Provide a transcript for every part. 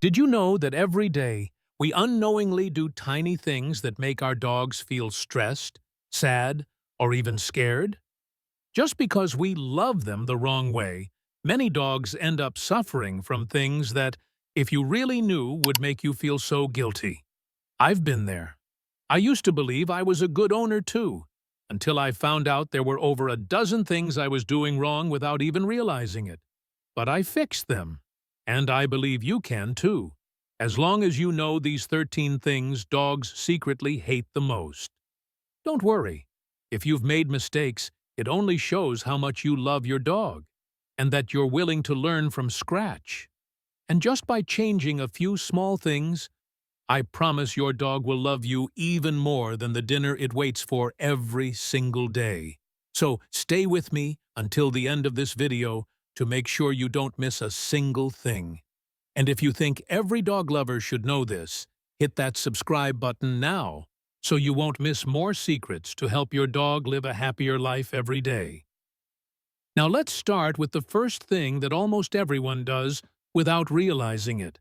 Did you know that every day we unknowingly do tiny things that make our dogs feel stressed, sad, or even scared? Just because we love them the wrong way, many dogs end up suffering from things that, if you really knew, would make you feel so guilty. I've been there. I used to believe I was a good owner too, until I found out there were over a dozen things I was doing wrong without even realizing it. But I fixed them. And I believe you can too, as long as you know these 13 things dogs secretly hate the most. Don't worry. If you've made mistakes, it only shows how much you love your dog, and that you're willing to learn from scratch. And just by changing a few small things, I promise your dog will love you even more than the dinner it waits for every single day. So stay with me until the end of this video to make sure you don't miss a single thing. And if you think every dog lover should know this, hit that subscribe button now so you won't miss more secrets to help your dog live a happier life every day. Now let's start with the first thing that almost everyone does without realizing it.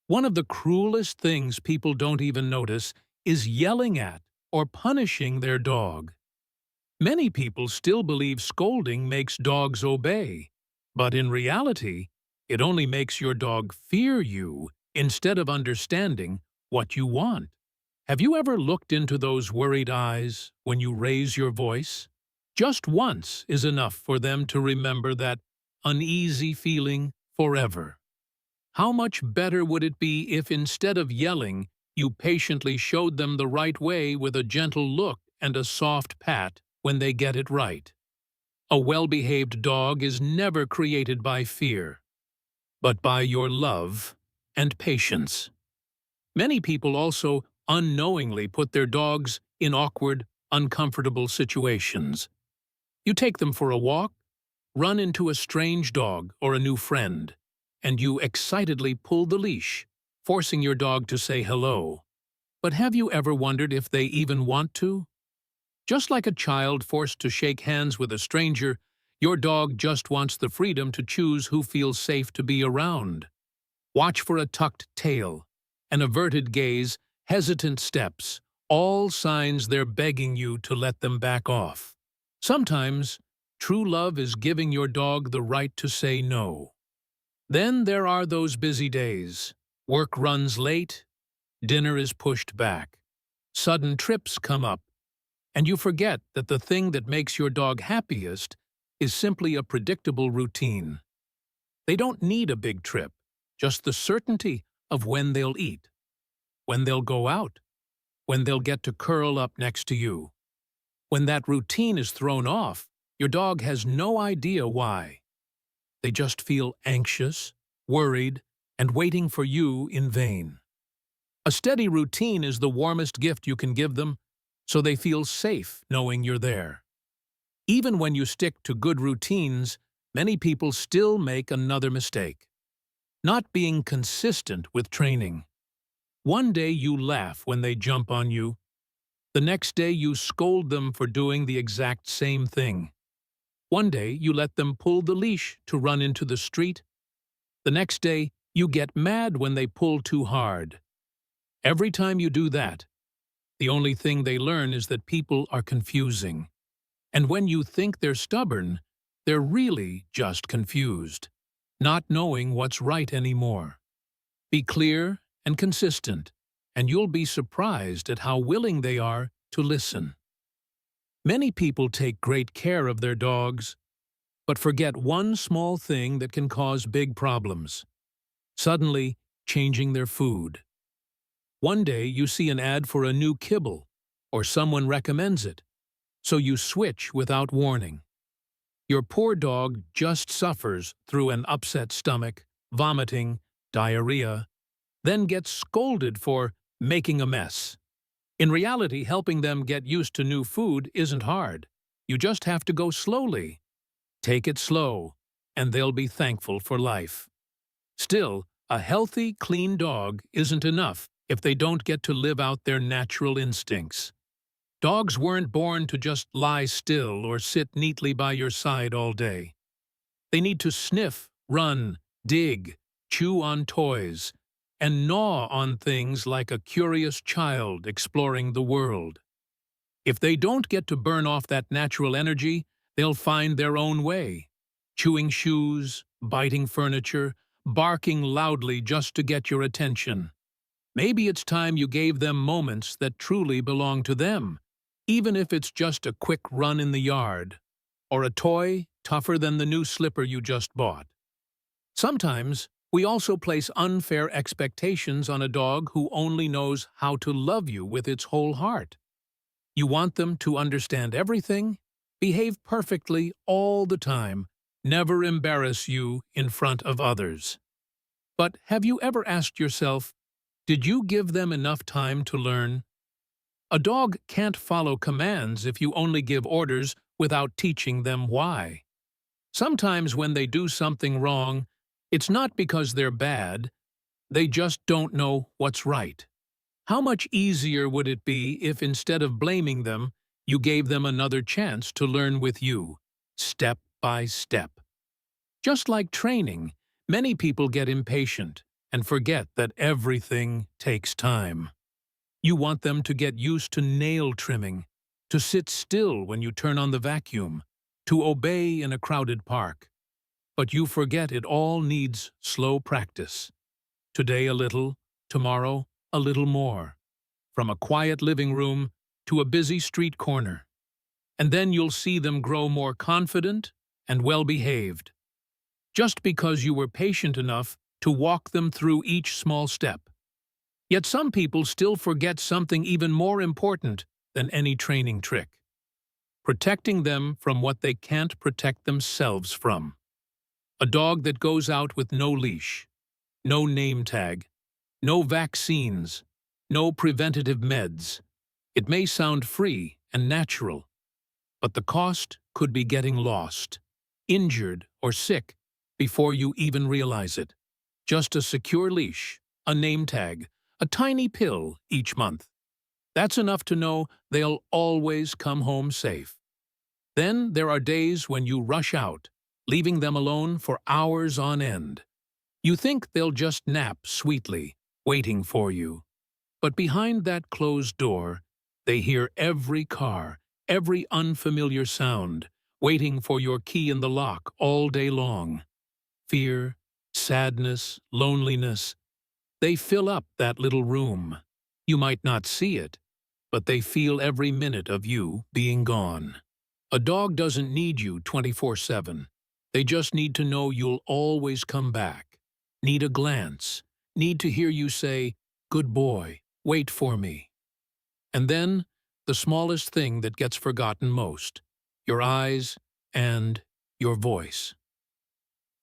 One of the cruelest things people don't even notice is yelling at or punishing their dog. Many people still believe scolding makes dogs obey, but in reality, it only makes your dog fear you instead of understanding what you want. Have you ever looked into those worried eyes when you raise your voice? Just once is enough for them to remember that uneasy feeling forever. How much better would it be if instead of yelling, you patiently showed them the right way with a gentle look and a soft pat when they get it right? A well-behaved dog is never created by fear, but by your love and patience. Many people also unknowingly put their dogs in awkward, uncomfortable situations. You take them for a walk, run into a strange dog or a new friend, and you excitedly pull the leash, forcing your dog to say hello. But have you ever wondered if they even want to? Just like a child forced to shake hands with a stranger, your dog just wants the freedom to choose who feels safe to be around. Watch for a tucked tail, an averted gaze, hesitant steps, all signs they're begging you to let them back off. Sometimes, true love is giving your dog the right to say no. Then there are those busy days. Work runs late, dinner is pushed back, sudden trips come up, and you forget that the thing that makes your dog happiest is simply a predictable routine. They don't need a big trip, just the certainty of when they'll eat, when they'll go out, when they'll get to curl up next to you. When that routine is thrown off, your dog has no idea why. They just feel anxious, worried, and waiting for you in vain. A steady routine is the warmest gift you can give them, so they feel safe knowing you're there. Even when you stick to good routines, many people still make another mistake: not being consistent with training. One day you laugh when they jump on you. The next day you scold them for doing the exact same thing. One day you let them pull the leash to run into the street. The next day you get mad when they pull too hard. Every time you do that, the only thing they learn is that people are confusing. And when you think they're stubborn, they're really just confused, not knowing what's right anymore. Be clear and consistent, and you'll be surprised at how willing they are to listen. Many people take great care of their dogs, but forget one small thing that can cause big problems: suddenly changing their food. One day you see an ad for a new kibble, or someone recommends it, so you switch without warning. Your poor dog just suffers through an upset stomach, vomiting, diarrhea, then gets scolded for making a mess. In reality, helping them get used to new food isn't hard. You just have to go slowly. Take it slow, and they'll be thankful for life. Still, a healthy, clean dog isn't enough if they don't get to live out their natural instincts. Dogs weren't born to just lie still or sit neatly by your side all day. They need to sniff, run, dig, chew on toys, and gnaw on things like a curious child exploring the world. If they don't get to burn off that natural energy, they'll find their own way, chewing shoes, biting furniture, barking loudly just to get your attention. Maybe it's time you gave them moments that truly belong to them, even if it's just a quick run in the yard, or a toy tougher than the new slipper you just bought. Sometimes, we also place unfair expectations on a dog who only knows how to love you with its whole heart. You want them to understand everything, behave perfectly all the time, never embarrass you in front of others. But have you ever asked yourself, did you give them enough time to learn? A dog can't follow commands if you only give orders without teaching them why. Sometimes when they do something wrong, it's not because they're bad, they just don't know what's right. How much easier would it be if instead of blaming them, you gave them another chance to learn with you, step by step? Just like training, many people get impatient and forget that everything takes time. You want them to get used to nail trimming, to sit still when you turn on the vacuum, to obey in a crowded park. But you forget it all needs slow practice. Today a little, tomorrow a little more. From a quiet living room to a busy street corner. And then you'll see them grow more confident and well-behaved, just because you were patient enough to walk them through each small step. Yet some people still forget something even more important than any training trick: protecting them from what they can't protect themselves from. A dog that goes out with no leash, no name tag, no vaccines, no preventative meds. It may sound free and natural, but the cost could be getting lost, injured, or sick before you even realize it. Just a secure leash, a name tag, a tiny pill each month. That's enough to know they'll always come home safe. Then there are days when you rush out, leaving them alone for hours on end. You think they'll just nap sweetly, waiting for you. But behind that closed door, they hear every car, every unfamiliar sound, waiting for your key in the lock all day long. Fear, sadness, loneliness, they fill up that little room. You might not see it, but they feel every minute of you being gone. A dog doesn't need you 24/7. They just need to know you'll always come back. Need a glance. Need to hear you say, "Good boy, wait for me." And then, the smallest thing that gets forgotten most: your eyes and your voice.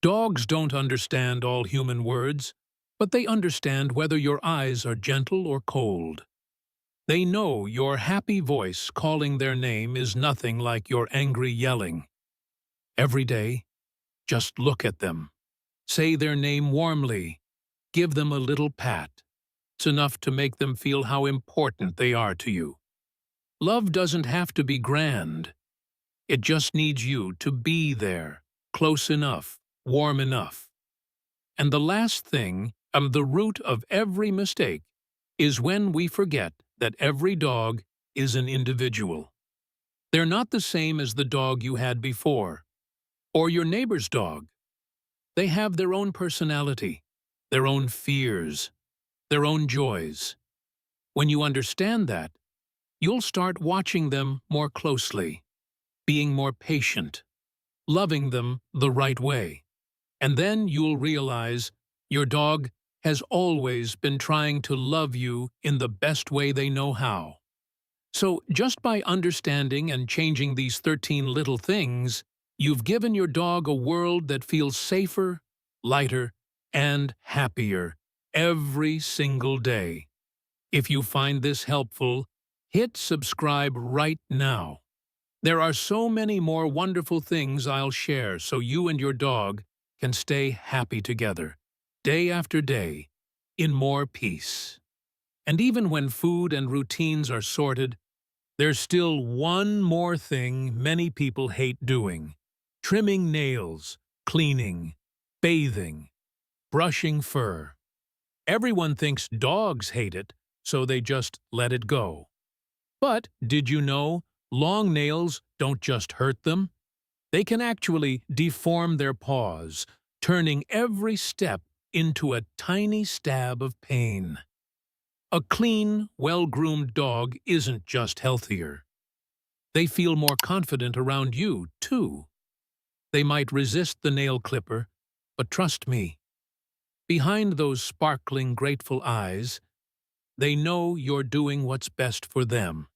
Dogs don't understand all human words, but they understand whether your eyes are gentle or cold. They know your happy voice calling their name is nothing like your angry yelling. Every day, just look at them. Say their name warmly. Give them a little pat. It's enough to make them feel how important they are to you. Love doesn't have to be grand. It just needs you to be there, close enough, warm enough. And the last thing, the root of every mistake, is when we forget that every dog is an individual. They're not the same as the dog you had before, or your neighbor's dog. They have their own personality, their own fears, their own joys. When you understand that, you'll start watching them more closely, being more patient, loving them the right way. And then you'll realize your dog has always been trying to love you in the best way they know how. So just by understanding and changing these 13 little things, you've given your dog a world that feels safer, lighter, and happier every single day. If you find this helpful, hit subscribe right now. There are so many more wonderful things I'll share so you and your dog can stay happy together, day after day, in more peace. And even when food and routines are sorted, there's still one more thing many people hate doing: trimming nails, cleaning, bathing, brushing fur. Everyone thinks dogs hate it, so they just let it go. But did you know long nails don't just hurt them? They can actually deform their paws, turning every step into a tiny stab of pain. A clean, well-groomed dog isn't just healthier. They feel more confident around you, too. They might resist the nail clipper, but trust me, behind those sparkling, grateful eyes, they know you're doing what's best for them.